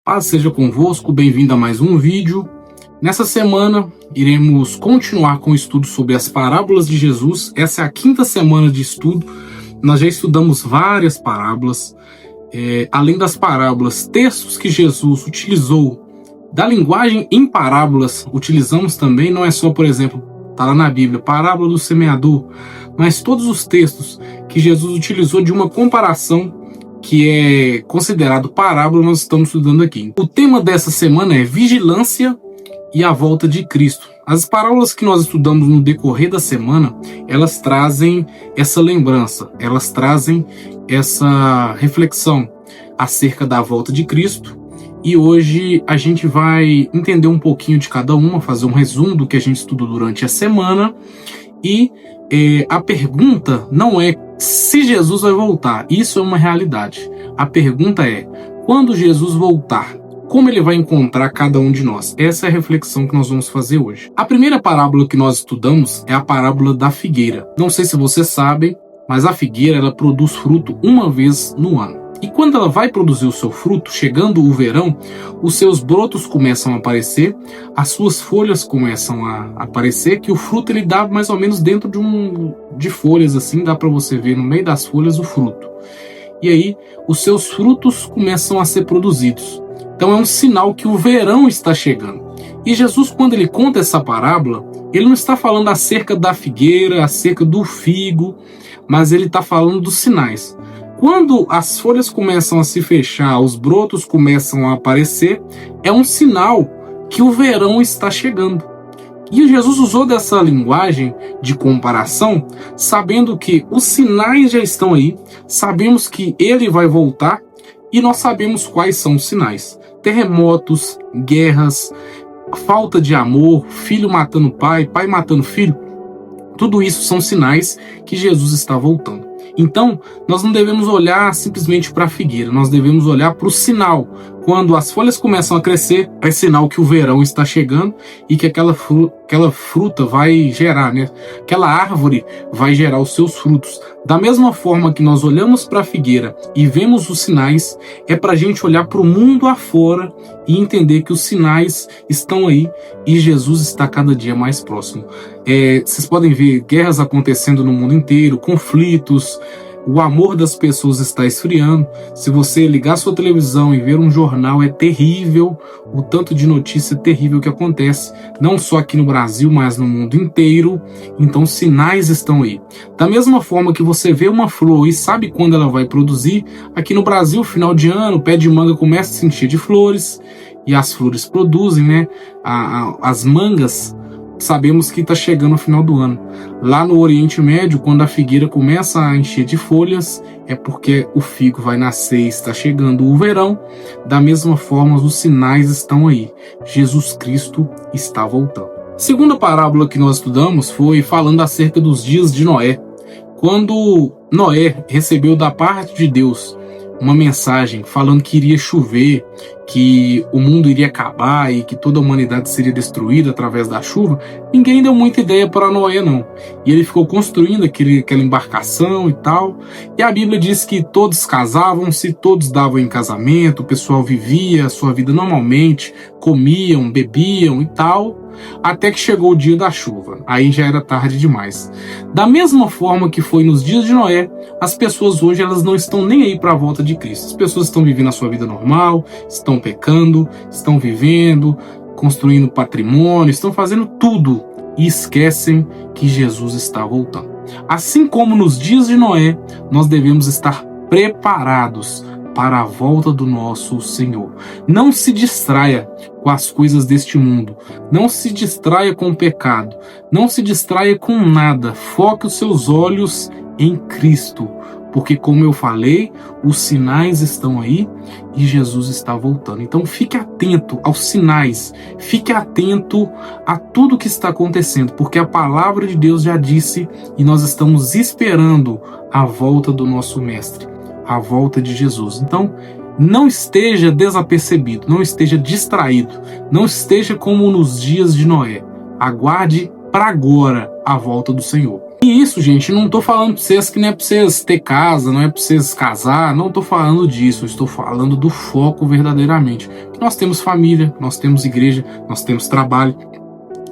Paz seja convosco, bem-vindo a mais um vídeo. Nessa semana, iremos continuar com o estudo sobre as parábolas de Jesus. Essa é a quinta semana de estudo. Nós já estudamos várias parábolas. Além das parábolas, textos que Jesus utilizou da linguagem em parábolas, utilizamos também, não é só, por exemplo, está lá na Bíblia, parábola do semeador, mas todos os textos que Jesus utilizou de uma comparação que é considerado parábola, nós estamos estudando aqui. O tema dessa semana é vigilância e a volta de Cristo. As parábolas que nós estudamos no decorrer da semana, elas trazem essa lembrança, elas trazem essa reflexão acerca da volta de Cristo. E hoje a gente vai entender um pouquinho de cada uma, fazer um resumo do que a gente estudou durante a semana. E a pergunta não é se Jesus vai voltar, isso é uma realidade. A pergunta é, quando Jesus voltar, como ele vai encontrar cada um de nós? Essa é a reflexão que nós vamos fazer hoje. A primeira parábola que nós estudamos é a parábola da figueira. Não sei se vocês sabem, mas a figueira ela produz fruto uma vez no ano. E quando ela vai produzir o seu fruto, chegando o verão, os seus brotos começam a aparecer, as suas folhas começam a aparecer, que o fruto ele dá mais ou menos dentro de folhas, assim, dá para você ver no meio das folhas o fruto. E aí, os seus frutos começam a ser produzidos. Então é um sinal que o verão está chegando. E Jesus, quando ele conta essa parábola, ele não está falando acerca da figueira, acerca do figo, mas ele está falando dos sinais. Quando as folhas começam a se fechar, os brotos começam a aparecer, é um sinal que o verão está chegando. E Jesus usou dessa linguagem de comparação, sabendo que os sinais já estão aí, sabemos que ele vai voltar e nós sabemos quais são os sinais. Terremotos, guerras, falta de amor, filho matando pai, pai matando filho, tudo isso são sinais que Jesus está voltando. Então, nós não devemos olhar simplesmente para a figueira, nós devemos olhar para o sinal. Quando as folhas começam a crescer, é sinal que o verão está chegando e que aquela fruta vai gerar, né? Aquela árvore vai gerar os seus frutos. Da mesma forma que nós olhamos para a figueira e vemos os sinais, é para a gente olhar para o mundo afora e entender que os sinais estão aí e Jesus está cada dia mais próximo. Vocês podem ver guerras acontecendo no mundo inteiro, conflitos, o amor das pessoas está esfriando. Se você ligar sua televisão e ver um jornal, é terrível o tanto de notícia terrível que acontece, não só aqui no Brasil, mas no mundo inteiro. Então sinais estão aí. Da mesma forma que você vê uma flor e sabe quando ela vai produzir, aqui no Brasil, final de ano, o pé de manga começa a se encher de flores e as flores produzem, né? As mangas, sabemos que está chegando o final do ano. Lá no Oriente Médio, quando a figueira começa a encher de folhas, é porque o figo vai nascer e está chegando o verão. Da mesma forma, os sinais estão aí. Jesus Cristo está voltando. A segunda parábola que nós estudamos foi falando acerca dos dias de Noé. Quando Noé recebeu da parte de Deus uma mensagem falando que iria chover, que o mundo iria acabar e que toda a humanidade seria destruída através da chuva, ninguém deu muita ideia para Noé, não. E ele ficou construindo aquela embarcação e tal. E a Bíblia diz que todos casavam-se, todos davam em casamento, o pessoal vivia a sua vida normalmente, comiam, bebiam e tal, até que chegou o dia da chuva. Aí já era tarde demais. Da mesma forma que foi nos dias de Noé, as pessoas hoje elas não estão nem aí para a volta de Cristo. As pessoas estão vivendo a sua vida normal, estão pecando, estão vivendo, construindo patrimônio, estão fazendo tudo e esquecem que Jesus está voltando. Assim como nos dias de Noé, nós devemos estar preparados para a volta do nosso Senhor. Não se distraia com as coisas deste mundo. Não se distraia com o pecado. Não se distraia com nada. Foque os seus olhos em Cristo. Porque, como eu falei, os sinais estão aí e Jesus está voltando. Então fique atento aos sinais. Fique atento a tudo que está acontecendo. Porque a palavra de Deus já disse e nós estamos esperando a volta do nosso Mestre. A volta de Jesus. Então, não esteja desapercebido, não esteja distraído, não esteja como nos dias de Noé. Aguarde para agora a volta do Senhor. E isso, gente, não tô falando pra vocês que não é pra vocês ter casa, não é pra vocês casar, não tô falando disso, eu estou falando do foco verdadeiramente. Nós temos família, nós temos igreja, nós temos trabalho,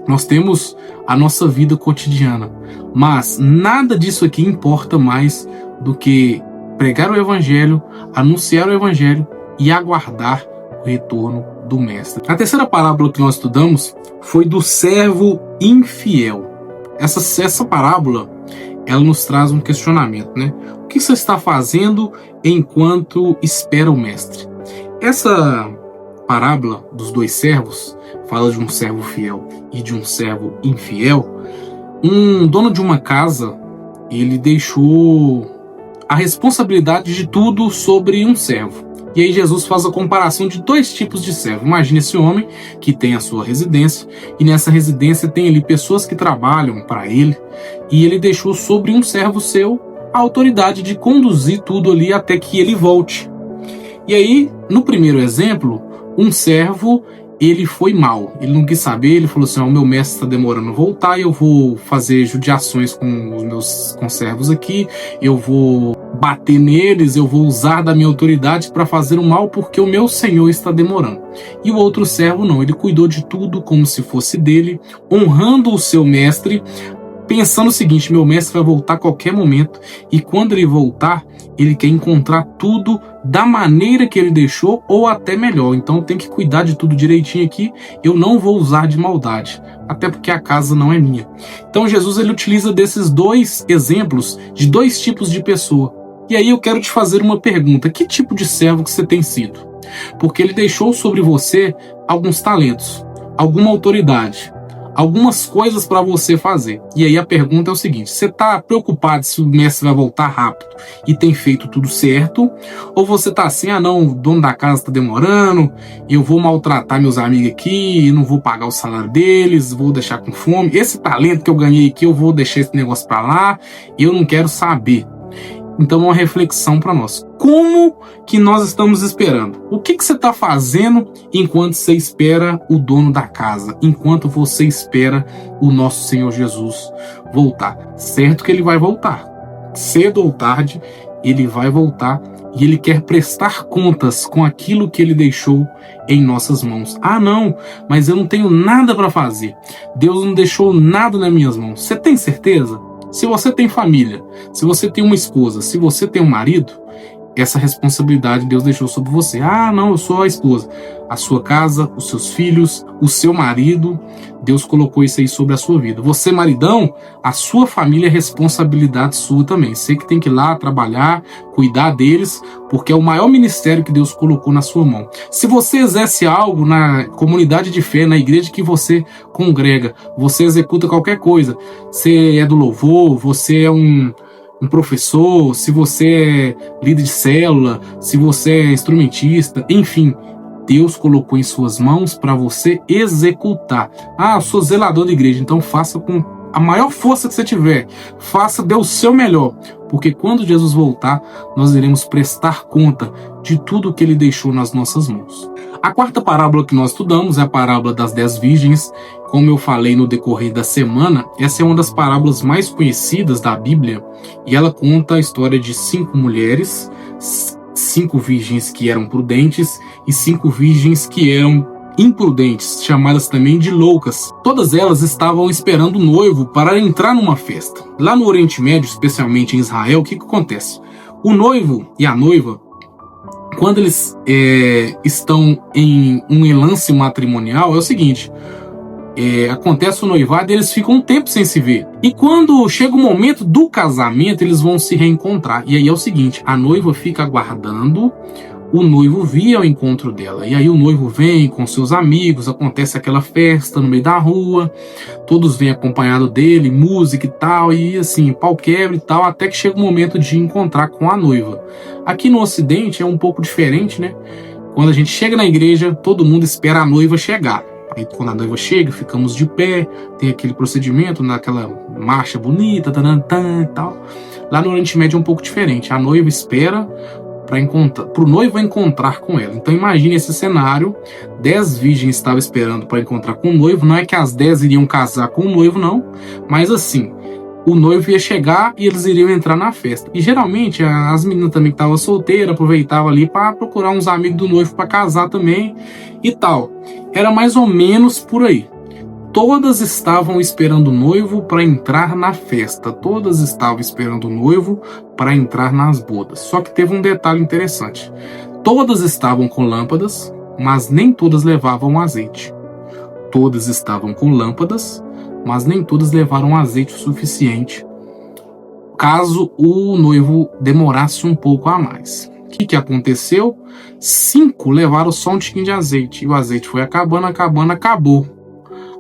nós temos a nossa vida cotidiana, mas nada disso aqui importa mais do que pregar o evangelho, anunciar o evangelho e aguardar o retorno do mestre. A terceira parábola que nós estudamos foi do servo infiel. Essa parábola, ela nos traz um questionamento, né? O que você está fazendo enquanto espera o mestre? Essa parábola dos dois servos fala de um servo fiel e de um servo infiel. Um dono de uma casa, ele deixou a responsabilidade de tudo sobre um servo. E aí Jesus faz a comparação de dois tipos de servo. Imagine esse homem que tem a sua residência, e nessa residência tem ali pessoas que trabalham para ele, e ele deixou sobre um servo seu a autoridade de conduzir tudo ali até que ele volte. E aí, no primeiro exemplo, um servo, ele foi mal, ele não quis saber, ele falou assim, o meu mestre está demorando a voltar, eu vou fazer judiações com os meus conservos aqui, eu vou bater neles, eu vou usar da minha autoridade para fazer o mal porque o meu senhor está demorando. E o outro servo não, ele cuidou de tudo como se fosse dele, honrando o seu mestre, pensando o seguinte, meu mestre vai voltar a qualquer momento, e quando ele voltar, ele quer encontrar tudo da maneira que ele deixou, ou até melhor. Então tem que cuidar de tudo direitinho aqui, eu não vou usar de maldade, até porque a casa não é minha. Então Jesus, ele utiliza desses dois exemplos de dois tipos de pessoa. E aí eu quero te fazer uma pergunta, que tipo de servo que você tem sido? Porque ele deixou sobre você alguns talentos, alguma autoridade, algumas coisas para você fazer. E aí a pergunta é o seguinte, você está preocupado se o mestre vai voltar rápido e tem feito tudo certo? Ou você está assim, não, o dono da casa está demorando, eu vou maltratar meus amigos aqui, não vou pagar o salário deles, vou deixar com fome, esse talento que eu ganhei aqui, eu vou deixar esse negócio para lá, e eu não quero saber. Então uma reflexão para nós. Como que nós estamos esperando? O que você está fazendo enquanto você espera o dono da casa? Enquanto você espera o nosso Senhor Jesus voltar? Certo que ele vai voltar. Cedo ou tarde, ele vai voltar e ele quer prestar contas com aquilo que ele deixou em nossas mãos. Não, mas eu não tenho nada para fazer. Deus não deixou nada nas minhas mãos. Você tem certeza? Se você tem família, se você tem uma esposa, se você tem um marido, essa responsabilidade Deus deixou sobre você. Não, eu sou a esposa. A sua casa, os seus filhos, o seu marido, Deus colocou isso aí sobre a sua vida. Você, maridão, a sua família é responsabilidade sua também. Você que tem que ir lá trabalhar, cuidar deles, porque é o maior ministério que Deus colocou na sua mão. Se você exerce algo na comunidade de fé, na igreja que você congrega, você executa qualquer coisa, você é do louvor, você é um professor, se você é líder de célula, se você é instrumentista, enfim, Deus colocou em suas mãos para você executar. Eu sou zelador da igreja, então faça com a maior força que você tiver, dê o seu melhor, porque quando Jesus voltar, nós iremos prestar conta de tudo que ele deixou nas nossas mãos. A quarta parábola que nós estudamos é a parábola das 10 virgens. Como eu falei no decorrer da semana, essa é uma das parábolas mais conhecidas da Bíblia, e ela conta a história de 5 mulheres, 5 virgens que eram prudentes e 5 virgens que eram imprudentes, chamadas também de loucas. Todas elas estavam esperando o noivo para entrar numa festa. Lá no Oriente Médio, especialmente em Israel, o que acontece? O noivo e a noiva, quando eles estão em um lance matrimonial, é o seguinte, acontece o noivado e eles ficam um tempo sem se ver. E quando chega o momento do casamento, eles vão se reencontrar. E aí é o seguinte, a noiva fica aguardando o noivo vir ao encontro dela. E aí o noivo vem com seus amigos, acontece aquela festa no meio da rua, todos vêm acompanhado dele, música e tal, e assim, pau quebra e tal, até que chega o momento de encontrar com a noiva. Aqui no Ocidente é um pouco diferente, né? Quando a gente chega na igreja, todo mundo espera a noiva chegar. Aí quando a noiva chega, ficamos de pé, tem aquele procedimento, naquela marcha bonita, e tal. Lá no Oriente Médio é um pouco diferente. A noiva espera para o noivo encontrar com ela. Então imagine esse cenário, 10 virgens estavam esperando para encontrar com o noivo, não é que as 10 iriam casar com o noivo, não, mas assim, o noivo ia chegar e eles iriam entrar na festa. E geralmente as meninas também que estavam solteiras aproveitavam ali para procurar uns amigos do noivo para casar também e tal. Era mais ou menos por aí. Todas estavam esperando o noivo para entrar na festa. Todas estavam esperando o noivo para entrar nas bodas. Só que teve um detalhe interessante. Todas estavam com lâmpadas, mas nem todas levavam azeite. Todas estavam com lâmpadas, mas nem todas levaram azeite o suficiente, caso o noivo demorasse um pouco a mais. O que aconteceu? 5 levaram só um tiquinho de azeite, e o azeite foi acabando, acabou.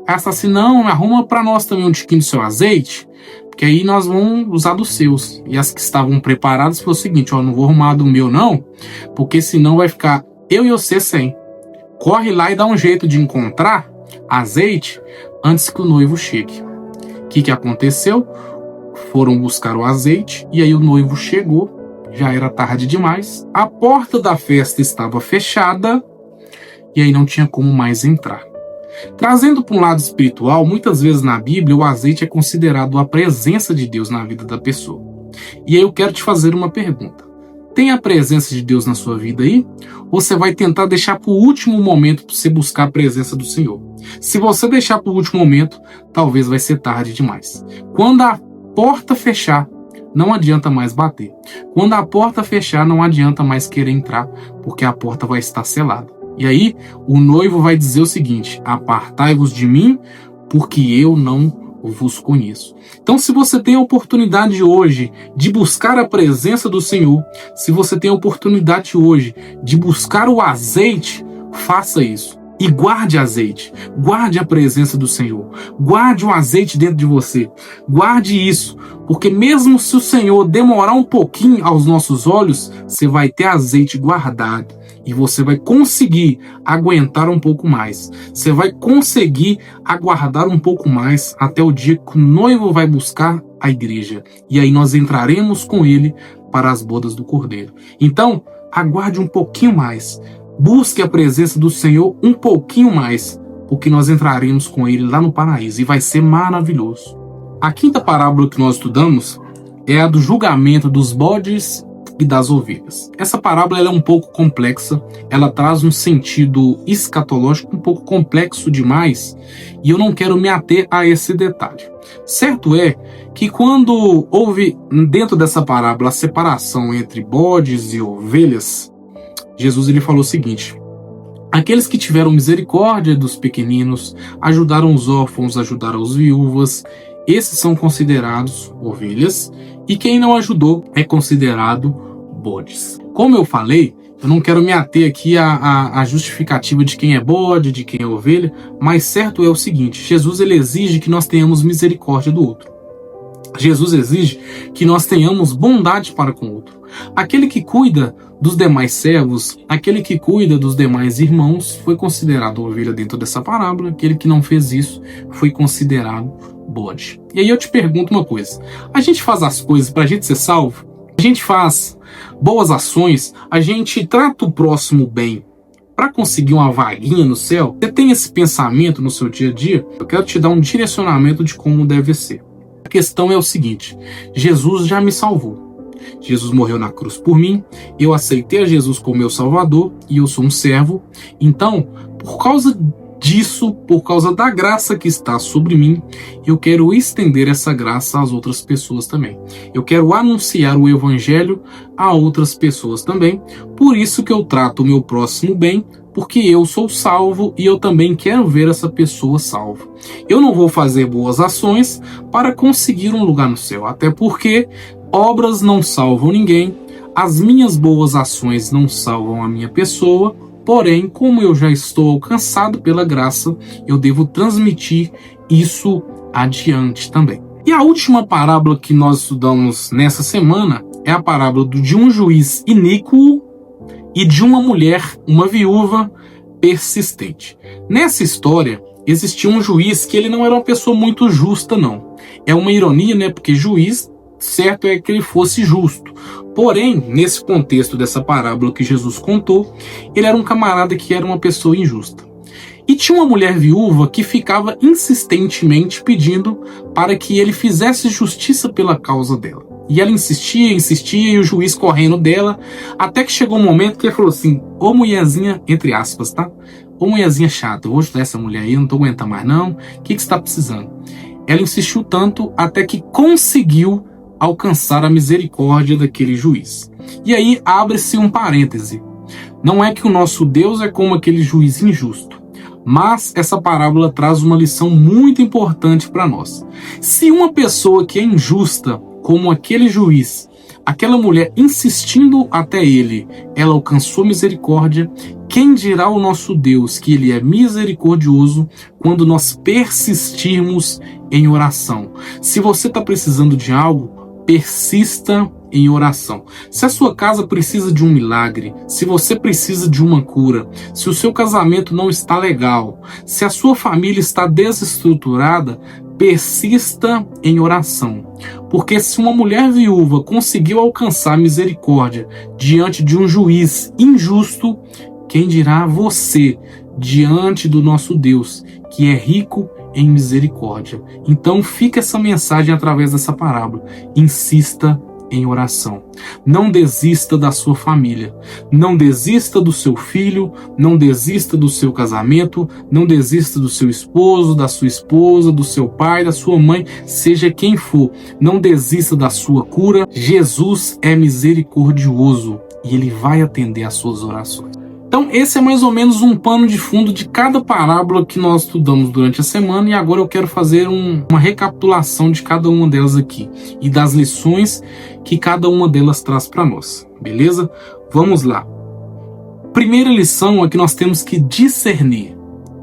Aí ela assim, não, arruma para nós também um tiquinho do seu azeite, porque aí nós vamos usar dos seus. E as que estavam preparadas foi o seguinte, ó, não vou arrumar do meu não, porque senão vai ficar eu e você sem. Corre lá e dá um jeito de encontrar azeite antes que o noivo chegue. O que aconteceu? Foram buscar o azeite e aí o noivo chegou, já era tarde demais, a porta da festa estava fechada e aí não tinha como mais entrar. Trazendo para um lado espiritual, muitas vezes na Bíblia o azeite é considerado a presença de Deus na vida da pessoa. E aí eu quero te fazer uma pergunta. Tem a presença de Deus na sua vida aí? Ou você vai tentar deixar para o último momento para você buscar a presença do Senhor? Se você deixar para o último momento, talvez vai ser tarde demais. Quando a porta fechar, não adianta mais bater. Quando a porta fechar, não adianta mais querer entrar, porque a porta vai estar selada. E aí, o noivo vai dizer o seguinte, apartai-vos de mim, porque eu não vos conheço. Então, se você tem a oportunidade hoje de buscar a presença do Senhor, se você tem a oportunidade hoje de buscar o azeite, faça isso. E guarde azeite, guarde a presença do Senhor, guarde o azeite dentro de você, guarde isso, porque mesmo se o Senhor demorar um pouquinho aos nossos olhos, você vai ter azeite guardado e você vai conseguir aguentar um pouco mais, você vai conseguir aguardar um pouco mais até o dia que o noivo vai buscar a igreja e aí nós entraremos com ele para as bodas do Cordeiro. Então, aguarde um pouquinho mais. Busque a presença do Senhor um pouquinho mais, porque nós entraremos com Ele lá no paraíso e vai ser maravilhoso. A quinta parábola que nós estudamos é a do julgamento dos bodes e das ovelhas. Essa parábola ela é um pouco complexa, ela traz um sentido escatológico um pouco complexo demais e eu não quero me ater a esse detalhe. Certo é que quando houve dentro dessa parábola a separação entre bodes e ovelhas, Jesus ele falou o seguinte, aqueles que tiveram misericórdia dos pequeninos, ajudaram os órfãos, ajudaram as viúvas, esses são considerados ovelhas, e quem não ajudou é considerado bodes. Como eu falei, eu não quero me ater aqui à justificativa de quem é bode, de quem é ovelha, mas certo é o seguinte, Jesus ele exige que nós tenhamos misericórdia do outro. Jesus exige que nós tenhamos bondade para com o outro. Aquele que cuida dos demais servos, aquele que cuida dos demais irmãos, foi considerado ovelha dentro dessa parábola. Aquele que não fez isso foi considerado bode. E aí eu te pergunto uma coisa. A gente faz as coisas para a gente ser salvo? A gente faz boas ações? A gente trata o próximo bem para conseguir uma vaguinha no céu? Você tem esse pensamento no seu dia a dia? Eu quero te dar um direcionamento de como deve ser. A questão é o seguinte, Jesus já me salvou. Jesus morreu na cruz por mim, eu aceitei a Jesus como meu salvador e eu sou um servo. Então, por causa disso, por causa da graça que está sobre mim, eu quero estender essa graça às outras pessoas também. Eu quero anunciar o evangelho a outras pessoas também. Por isso que eu trato o meu próximo bem, porque eu sou salvo e eu também quero ver essa pessoa salva. Eu não vou fazer boas ações para conseguir um lugar no céu, até porque obras não salvam ninguém, as minhas boas ações não salvam a minha pessoa, porém, como eu já estou alcançado pela graça, eu devo transmitir isso adiante também. E a última parábola que nós estudamos nessa semana é a parábola de um juiz iníquo e de uma mulher, uma viúva persistente. Nessa história, existia um juiz que ele não era uma pessoa muito justa, não. É uma ironia, né? Porque juiz, certo é que ele fosse justo. Porém, nesse contexto dessa parábola que Jesus contou, ele era um camarada que era uma pessoa injusta. E tinha uma mulher viúva que ficava insistentemente pedindo para que ele fizesse justiça pela causa dela. E ela insistia, insistia, e o juiz correndo dela, até que chegou um momento que ele falou assim: ô mulherzinha, entre aspas, tá? Ô mulherzinha chata, eu vou ajudar essa mulher aí, eu não tô aguentando mais não, o que você tá precisando? Ela insistiu tanto até que conseguiu alcançar a misericórdia daquele juiz. E aí abre-se um parêntese. Não é que o nosso Deus é como aquele juiz injusto, mas essa parábola traz uma lição muito importante para nós. Se uma pessoa que é injusta, como aquele juiz, aquela mulher insistindo até ele, ela alcançou misericórdia, quem dirá o nosso Deus que ele é misericordioso quando nós persistirmos em oração? Se você está precisando de algo, persista em oração. Se a sua casa precisa de um milagre, se você precisa de uma cura, se o seu casamento não está legal, se a sua família está desestruturada, persista em oração. Porque se uma mulher viúva conseguiu alcançar misericórdia diante de um juiz injusto, quem dirá você diante do nosso Deus, que é rico em misericórdia? Então fica essa mensagem através dessa parábola. Insista em oração. Não desista da sua família. Não desista do seu filho. Não desista do seu casamento. Não desista do seu esposo, da sua esposa, do seu pai, da sua mãe, seja quem for. Não desista da sua cura. Jesus é misericordioso e ele vai atender às suas orações. Então esse é mais ou menos um pano de fundo de cada parábola que nós estudamos durante a semana, e agora eu quero fazer uma recapitulação de cada uma delas aqui e das lições que cada uma delas traz para nós, beleza? Vamos lá. Primeira lição é que nós temos que discernir.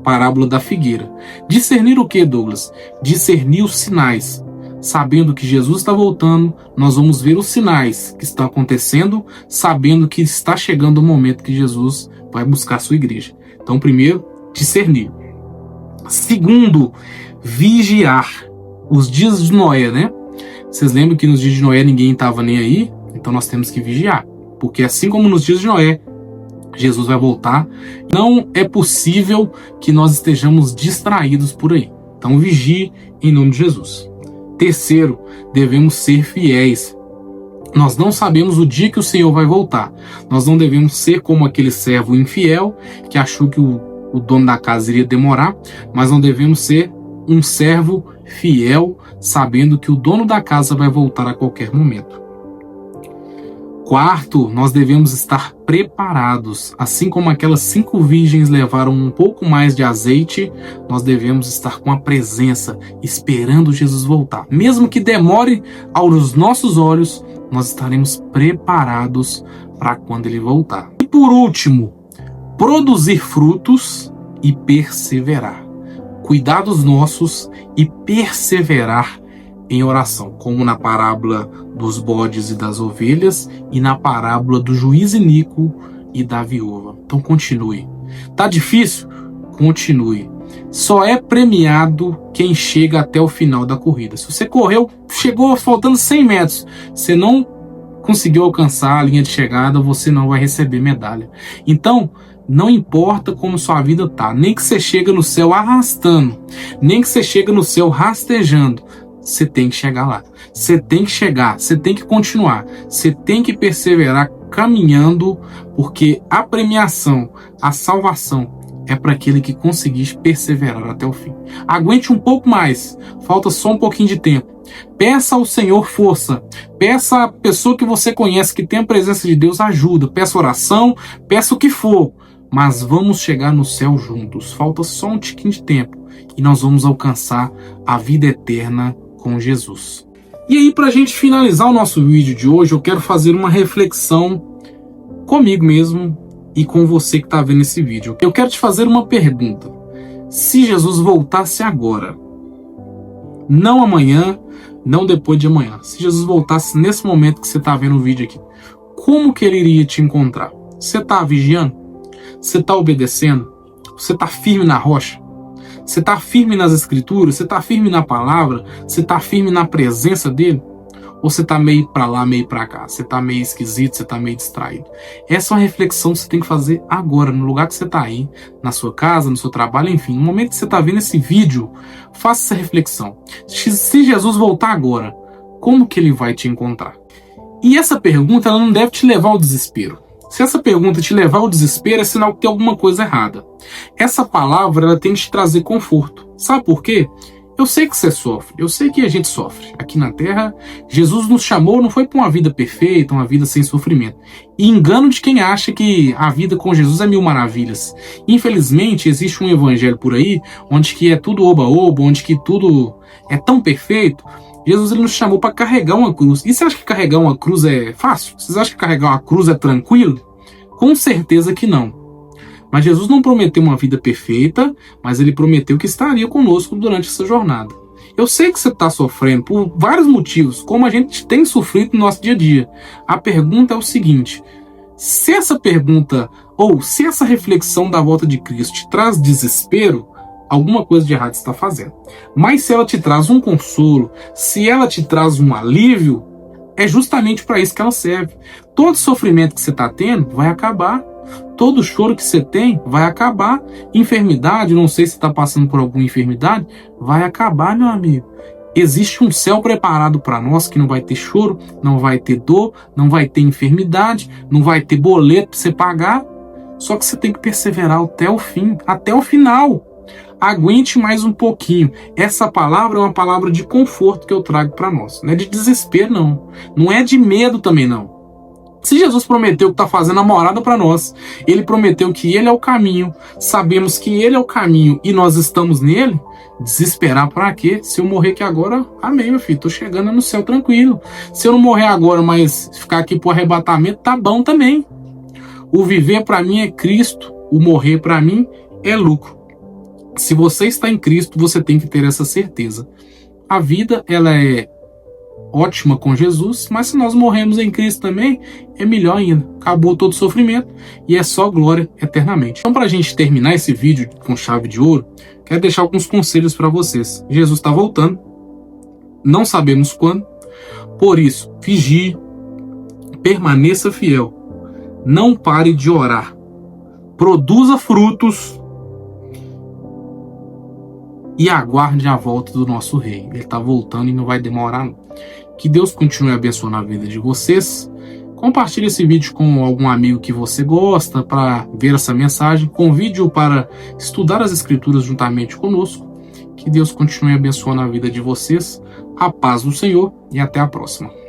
Parábola da figueira. Discernir o que, Douglas? Discernir os sinais. Sabendo que Jesus está voltando, nós vamos ver os sinais que estão acontecendo, sabendo que está chegando o momento que Jesus vai buscar a sua igreja. Então, primeiro, discernir. Segundo, vigiar. Os dias de Noé, né? Vocês lembram que nos dias de Noé ninguém estava nem aí? Então nós temos que vigiar. Porque assim como nos dias de Noé, Jesus vai voltar. Não é possível que nós estejamos distraídos por aí. Então vigie em nome de Jesus. Terceiro, devemos ser fiéis. Nós não sabemos o dia que o Senhor vai voltar. Nós não devemos ser como aquele servo infiel que achou que o dono da casa iria demorar, mas não devemos ser um servo fiel, sabendo que o dono da casa vai voltar a qualquer momento. Quarto, nós devemos estar preparados. Assim como aquelas 5 virgens levaram um pouco mais de azeite, nós devemos estar com a presença, esperando Jesus voltar. Mesmo que demore aos nossos olhos, nós estaremos preparados para quando ele voltar. E por último, produzir frutos e perseverar. Cuidar dos nossos e perseverar em oração, como na parábola dos bodes e das ovelhas e na parábola do juiz iníquo e da viúva. Então continue. Tá difícil? Continue. Só é premiado quem chega até o final da corrida. Se você correu, chegou faltando 100 metros, você não conseguiu alcançar a linha de chegada, você não vai receber medalha. Então, não importa como sua vida tá, nem que você chega no céu arrastando, nem que você chega no céu rastejando, você tem que chegar lá. Você tem que chegar, você tem que continuar, você tem que perseverar caminhando, porque a premiação, a salvação é para aquele que conseguir perseverar até o fim. Aguente um pouco mais, falta só um pouquinho de tempo. Peça ao Senhor força, peça a pessoa que você conhece que tem a presença de Deus ajuda, peça oração, peça o que for, mas vamos chegar no céu juntos. Falta só um tiquinho de tempo e nós vamos alcançar a vida eterna com Jesus. E aí, para a gente finalizar o nosso vídeo de hoje, eu quero fazer uma reflexão comigo mesmo e com você que está vendo esse vídeo. Eu quero te fazer uma pergunta. Se Jesus voltasse agora, não amanhã, não depois de amanhã, se Jesus voltasse nesse momento que você está vendo o vídeo aqui, como que ele iria te encontrar? Você está vigiando? Você está obedecendo? Você está firme na rocha? Você está firme nas escrituras? Você está firme na palavra? Você está firme na presença dele? Ou você tá meio pra lá, meio pra cá? Você tá meio esquisito, você tá meio distraído? Essa é uma reflexão que você tem que fazer agora, no lugar que você tá aí, na sua casa, no seu trabalho, enfim. No momento que você tá vendo esse vídeo, faça essa reflexão. Se Jesus voltar agora, como que ele vai te encontrar? E essa pergunta, ela não deve te levar ao desespero. Se essa pergunta te levar ao desespero, é sinal que tem alguma coisa errada. Essa palavra, ela tem que te trazer conforto. Sabe por quê? Eu sei que você sofre, eu sei que a gente sofre. Aqui na Terra, Jesus nos chamou, não foi para uma vida perfeita, uma vida sem sofrimento. E engano de quem acha que a vida com Jesus é mil maravilhas. Infelizmente, existe um evangelho por aí, onde que é tudo oba-oba, onde que tudo é tão perfeito. Jesus, ele nos chamou para carregar uma cruz. E você acha que carregar uma cruz é fácil? Vocês acham que carregar uma cruz é tranquilo? Com certeza que não. Mas Jesus não prometeu uma vida perfeita, mas ele prometeu que estaria conosco durante essa jornada. Eu sei que você está sofrendo por vários motivos, como a gente tem sofrido no nosso dia a dia. A pergunta é o seguinte: se essa pergunta, ou se essa reflexão da volta de Cristo te traz desespero, alguma coisa de errado você está fazendo. Mas se ela te traz um consolo, se ela te traz um alívio, é justamente para isso que ela serve. Todo sofrimento que você está tendo vai acabar. Todo choro que você tem vai acabar. Enfermidade, não sei se está passando por alguma enfermidade, vai acabar, meu amigo. Existe um céu preparado para nós que não vai ter choro, não vai ter dor, não vai ter enfermidade, não vai ter boleto para você pagar. Só que você tem que perseverar até o fim, até o final. Aguente mais um pouquinho. Essa palavra é uma palavra de conforto que eu trago para nós. Não é de desespero, não. Não é de medo também, não. Se Jesus prometeu que está fazendo a morada para nós, ele prometeu que ele é o caminho, sabemos que ele é o caminho e nós estamos nele, desesperar para quê? Se eu morrer aqui agora, amém, meu filho, tô chegando no céu tranquilo. Se eu não morrer agora, mas ficar aqui pro arrebatamento, tá bom também. O viver para mim é Cristo, o morrer para mim é lucro. Se você está em Cristo, você tem que ter essa certeza. A vida, ela é ótima com Jesus, mas se nós morremos em Cristo também, é melhor ainda. Acabou todo o sofrimento e é só glória eternamente. Então, para a gente terminar esse vídeo com chave de ouro, quero deixar alguns conselhos para vocês. Jesus está voltando, não sabemos quando, por isso, vigie, permaneça fiel, não pare de orar, produza frutos e aguarde a volta do nosso rei. Ele está voltando e não vai demorar não. Que Deus continue abençoando a vida de vocês. Compartilhe esse vídeo com algum amigo que você gosta para ver essa mensagem. Convide-o para estudar as Escrituras juntamente conosco. Que Deus continue abençoando a vida de vocês. A paz do Senhor e até a próxima.